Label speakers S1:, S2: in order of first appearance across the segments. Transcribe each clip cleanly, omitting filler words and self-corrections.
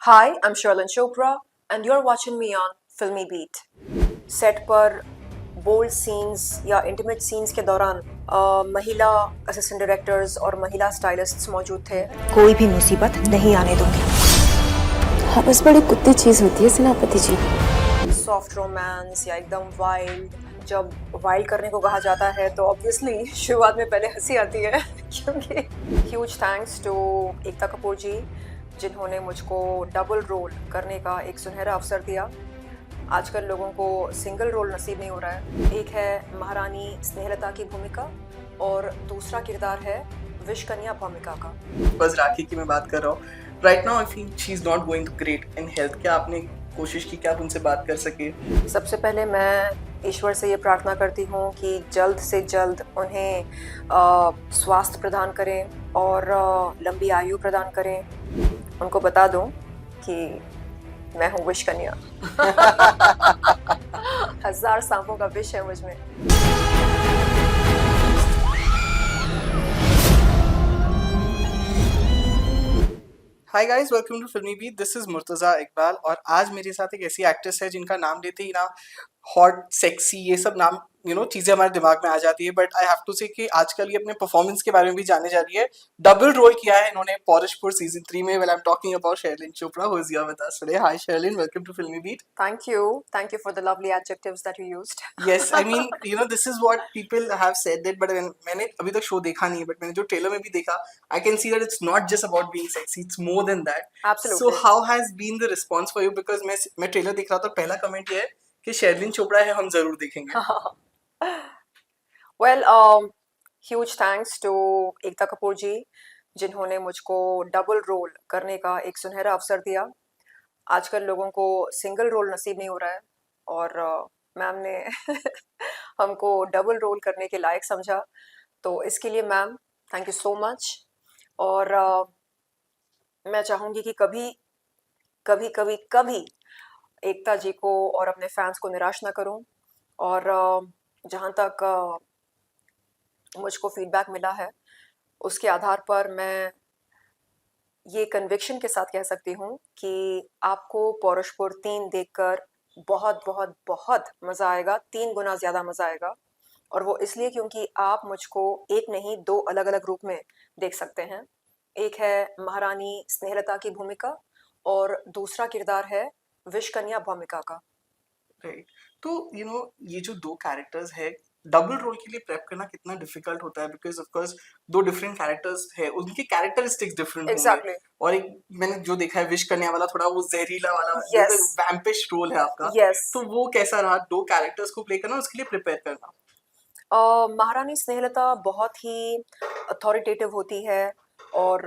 S1: Hi, I'm Sherlyn Chopra, and you're watching me on Filmy Beat. Set पर bold scenes या intimate scenes के दौरान महिला assistant directors और महिला स्टाइलिस्ट्स मौजूद थे।
S2: कोई भी मुसीबत नहीं आने दूंगी।
S3: हाँ, बस बड़ी कुत्ती चीज होती है सेनापति जी।
S1: सॉफ्ट रोमांस या एकदम वाइल्ड, जब वाइल्ड करने को कहा जाता है तो ऑब्वियसली शुरुआत में पहले हंसी आती है क्योंकि huge thanks to Ekta Kapoor जी जिन्होंने मुझको डबल रोल करने का एक सुनहरा अवसर दिया। आजकल लोगों को सिंगल रोल नसीब नहीं हो रहा है। एक है महारानी स्नेहलता की भूमिका और दूसरा किरदार है विशकन्या भूमिका का।
S4: बस राखी की मैं बात कर रहा हूँ। Right now I feel she is not going great in health. क्या आपने कोशिश की कि आप उनसे बात कर सके?
S1: सबसे पहले मैं ईश्वर से ये प्रार्थना करती हूँ कि जल्द से जल्द उन्हें स्वास्थ्य प्रदान करें और लंबी आयु प्रदान करें। उनको बता दूँ कि मैं हूँ विश कन्या। 1000 सांपों का विश है मुझ में।
S4: Hi guys, welcome to Filmibeat. This is Murtaza Iqbal और आज मेरे साथ एक ऐसी एक्ट्रेस है जिनका नाम लेते ही ना हॉट, सेक्सी, ये सब नाम चीजें हमारे दिमाग में आ जाती है। बट आई हैव टू से कि आजकल ये अपने परफॉर्मेंस के बारे में भी जाने जा रही है। डबल रोल किया है इन्होंने पौरुषपुर सीजन 3 में। Well I am talking about Sherlyn Chopra who is here with us today. Hi Sherlyn, welcome to Filmibeat.
S1: Thank you for the lovely adjectives that you used.
S4: Yes, I mean, this is what people have said that, but मैंने अभी तक show देखा नहीं है, but मैंने जो trailer में भी देखा, I can see that it's not just about being sexy, it's more than that.
S1: Absolutely.
S4: So how has been the response for you? Because मैं ट्रेलर देख रहा था, पहला कमेंट ये है कि शर्लिन चोपड़ा है, हम जरूर देखेंगे।
S1: Well, huge thanks to Ekta Kapoor जी जिन्होंने मुझको डबल रोल करने का एक सुनहरा अवसर दिया। आजकल लोगों को सिंगल रोल नसीब नहीं हो रहा है और मैम ने हमको डबल रोल करने के लायक समझा, तो इसके लिए ma'am thank you so much. और मैं चाहूँगी कि कभी एकता जी को और अपने फैंस को निराश ना करूं। और जहाँ तक मुझको फीडबैक मिला है उसके आधार पर मैं ये कन्विक्शन के साथ कह सकती हूँ कि आपको पौरुषपुर 3 देखकर बहुत बहुत बहुत मज़ा आएगा, 3 गुना ज़्यादा मज़ा आएगा। और वो इसलिए क्योंकि आप मुझको एक नहीं 2 अलग अलग रूप में देख सकते हैं। एक है महारानी स्नेहलता की भूमिका और दूसरा किरदार है विशकन्या भूमिका का।
S4: राइट, तो ये जो दो कैरेक्टर्स है, डबल रोल के लिए प्रेप करना कितना डिफिकल्ट होता है? बिकॉज ऑफ कोर्स दो डिफरेंट कैरेक्टर्स है, उनके कैरेक्टरिस्टिक्स डिफरेंट होंगे। और एक मैंने जो देखा है विश करने वाला, थोड़ा वो जहरीला वाला वैम्पिश रोल है आपका। तो वो कैसा रहा दो कैरेक्टर्स को प्ले करना, उसके लिए प्रिपेयर करना?
S1: महारानी स्नेहलता बहुत ही अथॉरिटेटिव होती है और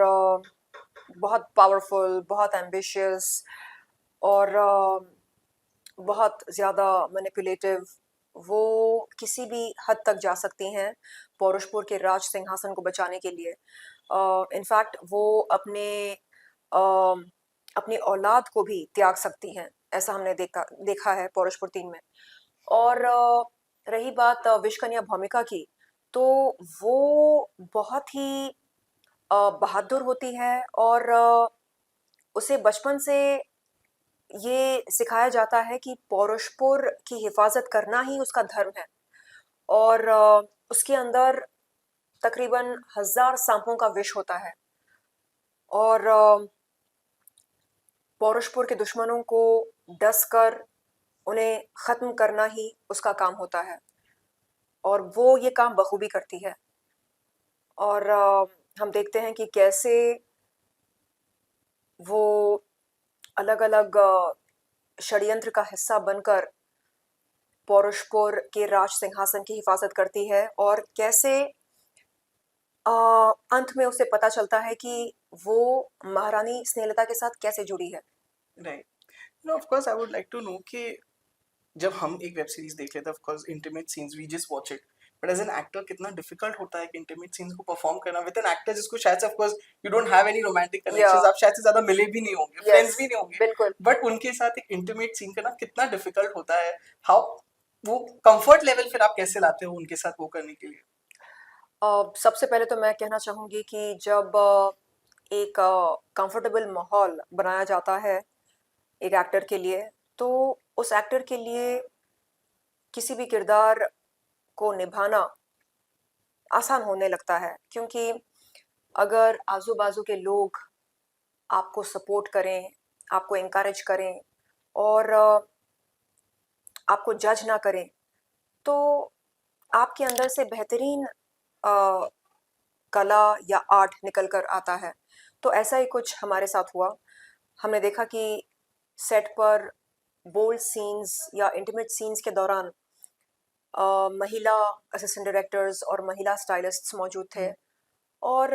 S1: बहुत पावरफुल, बहुत एम्बिशियस और बहुत ज़्यादा मैनिपुलेटिव। वो किसी भी हद तक जा सकती हैं पौरुषपुर के राज सिंहासन को बचाने के लिए। इनफैक्ट वो अपनी औलाद को भी त्याग सकती हैं, ऐसा हमने देखा है पौरुषपुर 3 में। और रही बात विशकन्या भूमिका की, तो वो बहुत ही बहादुर होती है और उसे बचपन से ये सिखाया जाता है कि पौरुषपुर की हिफाजत करना ही उसका धर्म है। और उसके अंदर तकरीबन 1000 सांपों का विष होता है और पौरुषपुर के दुश्मनों को डसकर उन्हें ख़त्म करना ही उसका काम होता है और वो ये काम बखूबी करती है। और हम देखते हैं कि कैसे वो अलग अलग षड्यंत्र का हिस्सा बनकर पौरुषपुर के राज सिंहासन की हिफाजत करती है और कैसे अंत में उसे पता चलता है कि वो महारानी स्नेहलता के साथ कैसे जुड़ी है।
S4: Right, of course I would like to know कि जब हम एक वेब सीरीज देख लेते हैं, of course intimate scenes we just watch it, but as an actor कितना डिफिकल्ट होता है कि इंटीमेट सीन्स को परफॉर्म करना विद एन एक्टर जिसको शायद से of course you don't have any romantic connections, आप शायद से ज्यादा मिले भी नहीं होंगे, फ्रेंड्स भी नहीं होंगे,
S1: बिल्कुल।
S4: बट उनके साथ एक इंटीमेट सीन करना कितना डिफिकल्ट होता है। हाउ वो कंफर्ट लेवल फिर आप कैसे लाते हो उनके साथ वो करने के लिए?
S1: सबसे पहले तो मैं कहना चाहूँगी कि जब एक कंफर्टेबल माहौल बनाया जाता है एक एक्टर के लिए, तो उस एक्टर के लिए किसी भी किरदार को निभाना आसान होने लगता है, क्योंकि अगर आजू-बाजू के लोग आपको सपोर्ट करें, आपको एनकरेज करें और आपको जज ना करें, तो आपके अंदर से बेहतरीन अ, कला या आर्ट निकल कर आता है। तो ऐसा ही कुछ हमारे साथ हुआ। हमने देखा कि सेट पर बोल्ड सीन्स या इंटीमेट सीन्स के दौरान महिला असिस्टेंट डायरेक्टर्स और महिला स्टाइलिस्ट्स मौजूद थे, और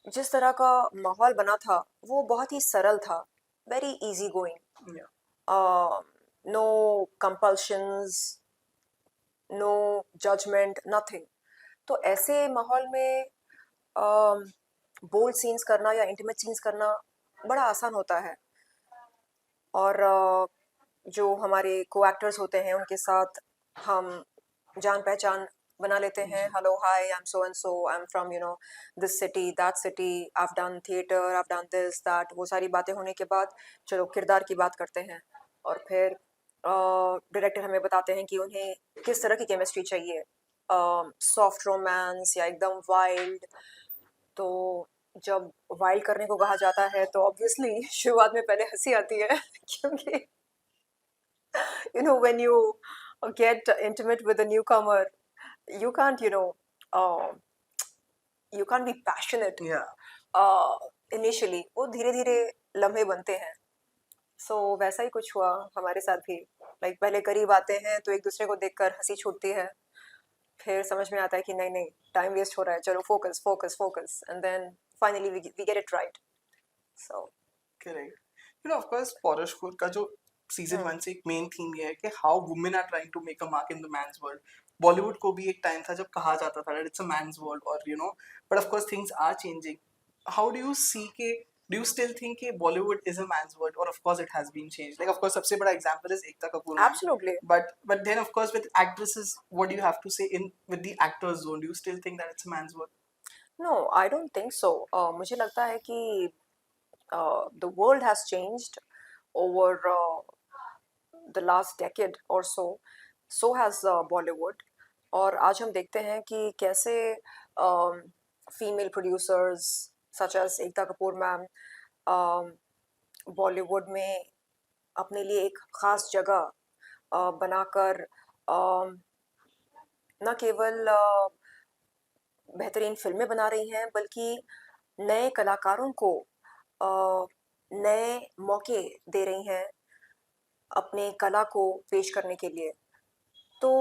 S1: जिस तरह का माहौल बना था वो बहुत ही सरल था, very easy going,
S4: Yeah.
S1: No compulsions, no judgement, nothing. तो ऐसे माहौल में बोल्ड सीन्स करना या इंटीमेट सीन्स करना बड़ा आसान होता है, और जो हमारे को एक्टर्स होते हैं उनके साथ हम जान पहचान बना लेते हैं। Hello, hi, I am so and so, I am from this city, that city, I have done theatre, I have done this that, वो सारी बातें होने के बाद चलो किरदार की बात करते हैं, और फिर डायरेक्टर हमें बताते हैं कि उन्हें किस तरह की केमिस्ट्री चाहिए, सॉफ्ट रोमांस या एकदम वाइल्ड। तो जब वाइल्ड करने को कहा जाता है तो ऑब्वियसली शुरुआत में पहले हंसी आती है क्योंकि when you get intimate with a newcomer, you can't uh, you can't be passionate
S4: Yeah.
S1: initially, वो धीरे धीरे लम्हे बनते हैं। सो वैसा ही कुछ हुआ हमारे साथ भी। लाइक पहले करीब आते हैं तो एक दूसरे को देखकर हंसी छूटती है, फिर समझ में आता है कि नहीं नहीं, टाइम वेस्ट हो रहा है, चलो focus focus focus, and then finally we get it right. So
S4: correct. Of course Paurashpur का जो सीजन 1 से एक मेन थीम ये है कि how women are trying to make a mark in the man's world. Bollywood को भी एक टाइम था जब कहा जाता था that it's a man's world, और but of course things are changing. How do you see के डू यू स्टिल थिंक कि Bollywood is a man's world, और of course it has been changed? Like of course सबसे बड़ा example is Ekta Kapoor ma'am,
S1: absolutely.
S4: but then of course with actresses, what do you have to say in with the actors zone? Do you still think that it's a man's world?
S1: No, I don't think so. मुझे लगता है कि the world has changed over the last decade or so. So has Bollywood. और आज हम देखते हैं कि कैसे फीमेल प्रोड्यूसर्स सच एज एकता कपूर मैम बॉलीवुड में अपने लिए एक ख़ास जगह बनाकर न केवल बेहतरीन फिल्में बना रही हैं, बल्कि नए कलाकारों को नए मौके दे रही हैं अपने कला को पेश करने के लिए। तो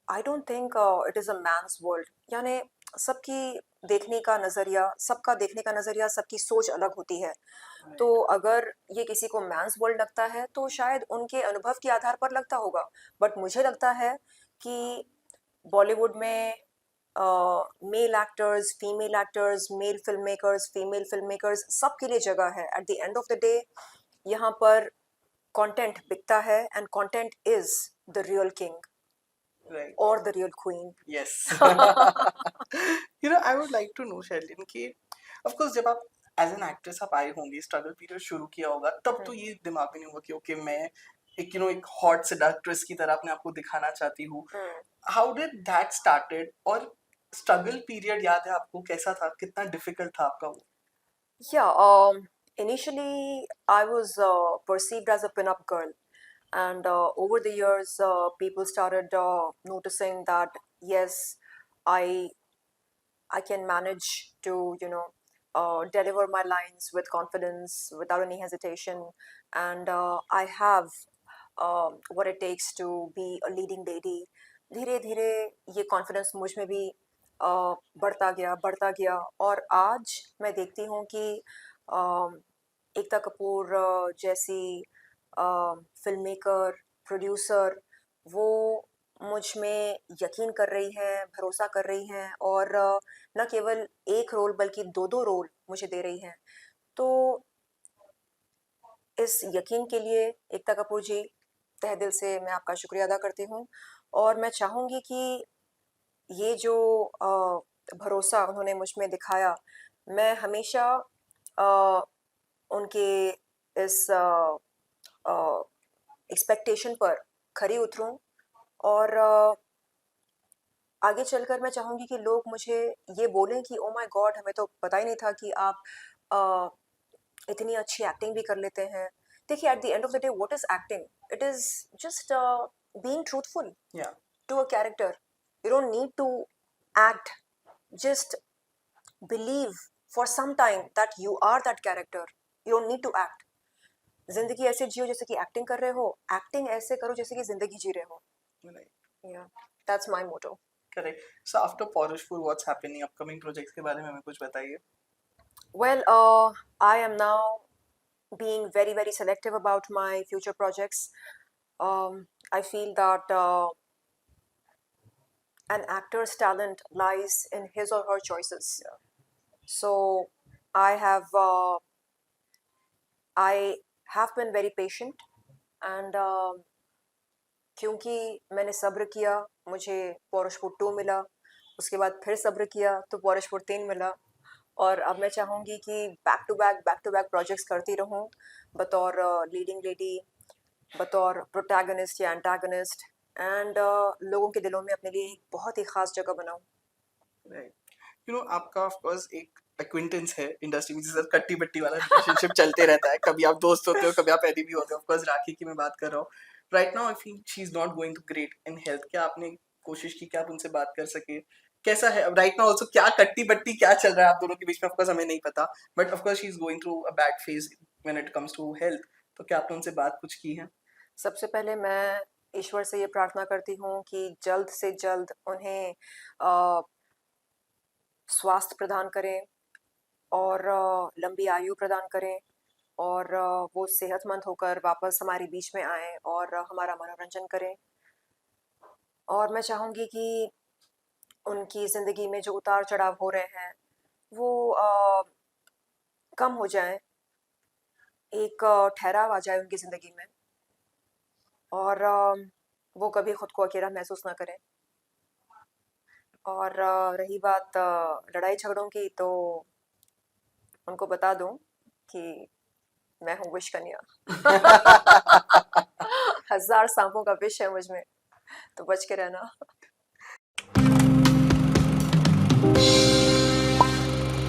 S1: I don't think it is a man's world. यानी सबकी देखने का नज़रिया, सबका देखने का नज़रिया, सबकी सोच अलग होती है। तो अगर ये किसी को मैन्स वर्ल्ड लगता है तो शायद उनके अनुभव के आधार पर लगता होगा, बट मुझे लगता है कि बॉलीवुड में male actors, male film makers सबके लिए जगह है। At the end of the day यहाँ पर कंटेंट बिकता है, and content is the real king
S4: Right.
S1: और the real queen.
S4: Yes. I would like to know, Sheldon, कि of course जब आप एज एन एक्ट्रेस आप आई होंगी, स्ट्रगल पीरियड शुरू किया होगा, तब तो ये दिमाग में नहीं होगा कि ओके मैं एक हॉट सेडक्ट्रेस की तरह अपने आप को दिखाना चाहती हूँ। हाउ डिड दैट स्टार्टेड, और स्ट्रगल पीरियड याद है आपको कैसा था, कितना डिफिकल्ट था आपका वो?
S1: Yeah, initially I was perceived as a pin-up girl, and over the years, people started noticing that yes, I I can manage to deliver my lines with confidence, without any hesitation, and I have what it takes to be a leading lady. धीरे धीरे ये confidence मुझ में भी बढ़ता गया, और आज मैं देखती हूँ कि एकता कपूर जैसी फिल्म मेकर, प्रोड्यूसर, वो मुझ में यकीन कर रही हैं, भरोसा कर रही हैं, और न केवल एक रोल बल्कि दो दो रोल मुझे दे रही हैं। तो इस यकीन के लिए एकता कपूर जी, तहे दिल से मैं आपका शुक्रिया अदा करती हूँ, और मैं चाहूँगी कि ये जो भरोसा उन्होंने मुझ में दिखाया, मैं हमेशा अ, उनके इस एक्सपेक्टेशन पर खरी उतरूं और आगे चलकर मैं चाहूँगी कि लोग मुझे ये बोलें कि ओह माय गॉड, हमें तो पता ही नहीं था कि आप अ, इतनी अच्छी एक्टिंग भी कर लेते हैं। देखिए, eight the end of the day what is acting? It is just being truthful
S4: Yeah.
S1: to a character. You don't need to act. Just believe for some time that you are that character. You don't need to act. जिंदगी ऐसे जियो जैसे कि acting कर रहे हो, acting ऐसे करो जैसे कि जिंदगी जी रहे हो.
S4: Right.
S1: Yeah, that's my motto.
S4: Correct. So after Porishpur, what's happening? Upcoming projects के बारे में हमें कुछ बताइए.
S1: Well, I am now being very, very selective about my future projects. I feel that an actor's talent lies in his or her choices. So I have uh, I have been very patient and क्योंकि मैंने सब्र किया, मुझे पौरुषपुर 2 मिला, उसके बाद फिर सब्र किया तो पौरुषपुर 3 मिला और अब मैं चाहूँगी कि बैक टू बैक प्रोजेक्ट्स करती रहूँ बतौर लीडिंग लेडी, बतौर प्रोटैगनिस्ट या एंटागनिस्ट एंड लोगों के दिलों में अपने लिए एक बहुत ही ख़ास जगह बनाऊँ.
S4: Right. You know, आपका ऑफ कोर्स एक एक्विंटेंस है इंडस्ट्री में, जिसके साथ कट्टी बट्टी वाला रिलेशनशिप चलते रहता है. कभी आप दोस्त होते हो, कभी आप एनिमी होते हो. ऑफ कोर्स राखी की मैं बात कर रहा हूँ. Right now I feel she is not going to great in health. क्या आपने कोशिश की कि आप उनसे बात कर सके? कैसा है राइट नाउ? ऑल्सो क्या कट्टी बट्टी क्या चल रहा है आप दोनों के बीच में? ऑफ कोर्स हमें नहीं पता, but of course she is going through a bad phase when it comes to health. तो क्या आपने उनसे बात कुछ की है?
S1: सबसे पहले मैं ईश्वर से ये प्रार्थना करती हूँ कि जल्द से जल्द उन्हें अ, स्वास्थ्य प्रदान करें और लंबी आयु प्रदान करें और वो सेहतमंद होकर वापस हमारे बीच में आएँ और हमारा मनोरंजन करें. और मैं चाहूँगी कि उनकी ज़िंदगी में जो उतार-चढ़ाव हो रहे हैं, वो कम हो जाएँ, एक ठहराव आ जाए उनकी ज़िंदगी में और वो कभी खुद को अकेला महसूस ना करें. और रही बात लड़ाई-झगड़ों की, तो उनको बता दूँ कि मैं हूँ विष कन्या. हज़ार सांपों का विष है मुझ में, तो बच के रहना.